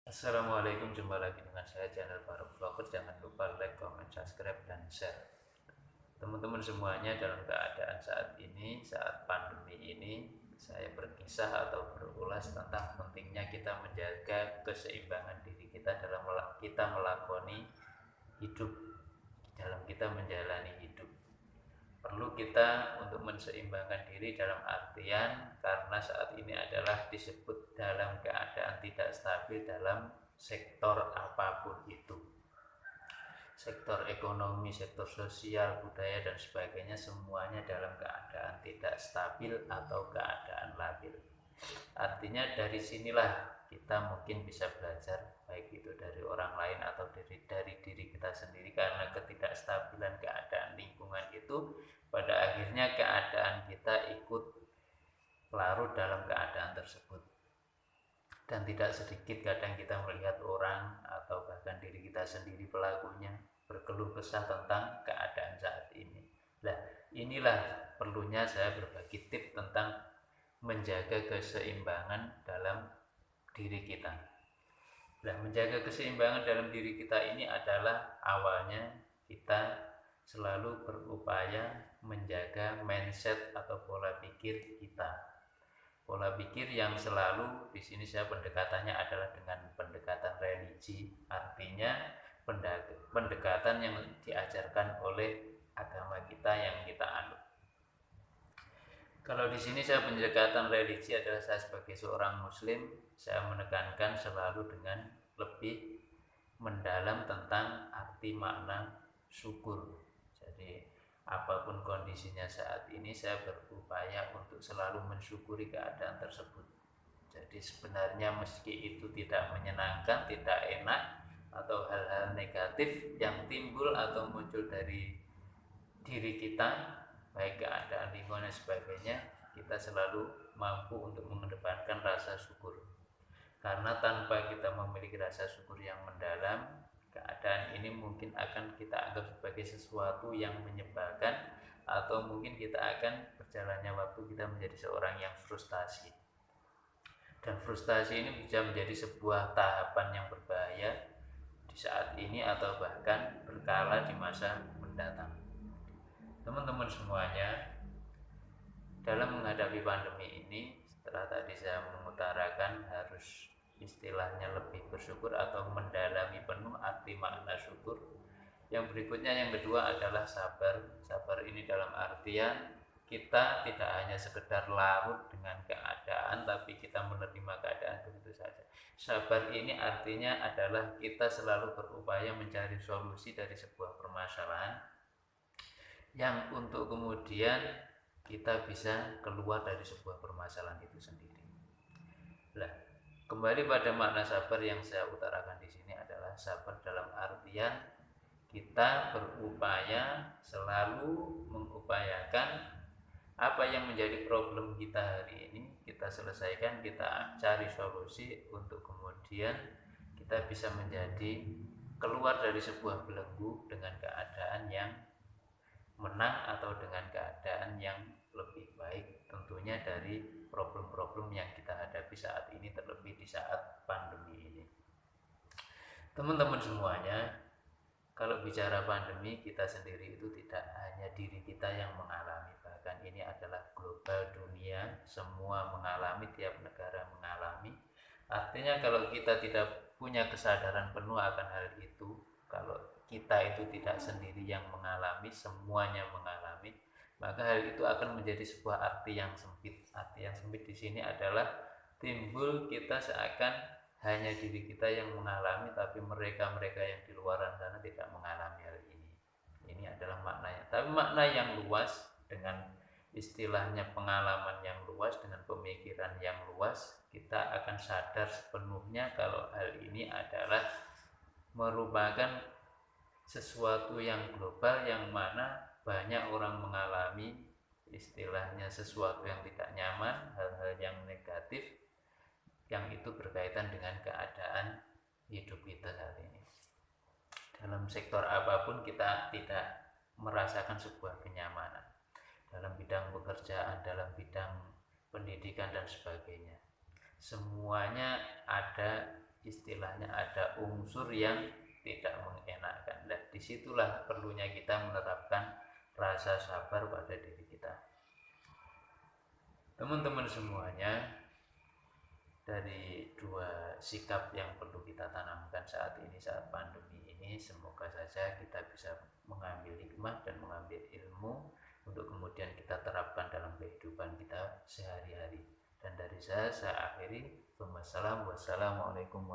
Assalamualaikum, jumpa lagi dengan saya channel Faruk Vlogger. Jangan lupa like, comment, subscribe, dan share. Teman-teman semuanya, dalam keadaan saat ini, saat pandemi ini, saya berkisah atau berulas tentang pentingnya kita menjaga keseimbangan diri kita dalam kita melakoni hidup, dalam kita menjalani hidup. Perlu kita untuk menseimbangkan diri dalam artian karena saat ini adalah disebut dalam keadaan tidak stabil dalam sektor apapun itu, sektor ekonomi, sektor sosial, budaya, dan sebagainya, semuanya dalam keadaan tidak stabil atau keadaan labil. Artinya dari sinilah kita mungkin bisa belajar, baik itu dari orang lain atau dari diri kita sendiri, karena ketidakstabilan keadaan lingkungan itu pada akhirnya keadaan kita ikut larut dalam keadaan tersebut. Dan tidak sedikit kadang kita melihat orang atau bahkan diri kita sendiri pelakunya berkeluh kesah tentang keadaan saat ini. Nah, inilah perlunya saya berbagi tips tentang menjaga keseimbangan dalam diri kita. Nah, menjaga keseimbangan dalam diri kita ini adalah awalnya kita selalu berupaya menjaga mindset atau pola pikir kita. Pola pikir yang selalu di sini saya pendekatannya adalah dengan pendekatan religi, artinya pendekatan yang diajarkan oleh agama kita yang kita anut. Kalau di sini saya pendekatan religi adalah saya sebagai seorang muslim, saya menekankan selalu dengan lebih mendalam tentang arti makna syukur. Jadi apapun kondisinya saat ini, saya berupaya untuk selalu mensyukuri keadaan tersebut. Jadi sebenarnya meski itu tidak menyenangkan, tidak enak, atau hal-hal negatif yang timbul atau muncul dari diri kita, baik keadaan lingkungan dan sebagainya, kita selalu mampu untuk mengedepankan rasa syukur. Karena tanpa kita memiliki rasa syukur yang mendalam, keadaan ini mungkin akan kita anggap sebagai sesuatu yang menyebalkan, atau mungkin kita akan berjalannya waktu kita menjadi seorang yang frustasi. Dan frustasi ini bisa menjadi sebuah tahapan yang berbahaya di saat ini atau bahkan berkala di masa mendatang. Teman-teman semuanya, dalam menghadapi pandemi ini, setelah tadi saya mengutarakan harus istilahnya lebih bersyukur atau mendalami penuh arti makna syukur, yang berikutnya, yang kedua adalah sabar. Sabar ini dalam artian kita tidak hanya sekedar larut dengan keadaan, tapi kita menerima keadaan begitu saja. Sabar ini artinya adalah kita selalu berupaya mencari solusi dari sebuah permasalahan, yang untuk kemudian kita bisa keluar dari sebuah permasalahan itu sendiri. Nah, kembali pada makna sabar yang saya utarakan di sini adalah sabar dalam artian kita berupaya selalu mengupayakan apa yang menjadi problem kita hari ini kita selesaikan, kita cari solusi untuk kemudian kita bisa menjadi keluar dari sebuah belenggu dengan keadaan yang menang atau dengan keadaan yang lebih baik, tentunya dari problem-problem yang kita hadapi saat ini, terlebih di saat pandemi ini. Teman-teman semuanya, kalau bicara pandemi, kita sendiri itu tidak hanya diri kita yang mengalami, bahkan ini adalah global dunia, semua mengalami, tiap negara mengalami. Artinya kalau kita tidak punya kesadaran penuh akan hal itu, kalau kita itu tidak sendiri yang mengalami, semuanya mengalami, maka hal itu akan menjadi sebuah arti yang sempit. Arti yang sempit di sini adalah timbul kita seakan hanya diri kita yang mengalami, tapi mereka-mereka yang di luar sana tidak mengalami hal ini. Ini adalah maknanya. Tapi makna yang luas, dengan istilahnya pengalaman yang luas, dengan pemikiran yang luas, kita akan sadar sepenuhnya kalau hal ini adalah merupakan sesuatu yang global, yang mana banyak orang mengalami istilahnya sesuatu yang tidak nyaman, hal-hal yang negatif, yang itu berkaitan dengan keadaan hidup kita saat ini. Dalam sektor apapun kita tidak merasakan sebuah kenyamanan, dalam bidang pekerjaan, dalam bidang pendidikan dan sebagainya. Semuanya ada istilahnya ada unsur yang tidak mengenakan. Nah, disitulah perlunya kita menerapkan rasa sabar pada diri kita. Teman-teman semuanya, dari dua sikap yang perlu kita tanamkan saat ini, saat pandemi ini, semoga saja kita bisa mengambil hikmah dan mengambil ilmu untuk kemudian kita terapkan dalam kehidupan kita sehari-hari. Dan dari saya akhiri. Wassalamualaikum warahmatullahi wabarakatuh.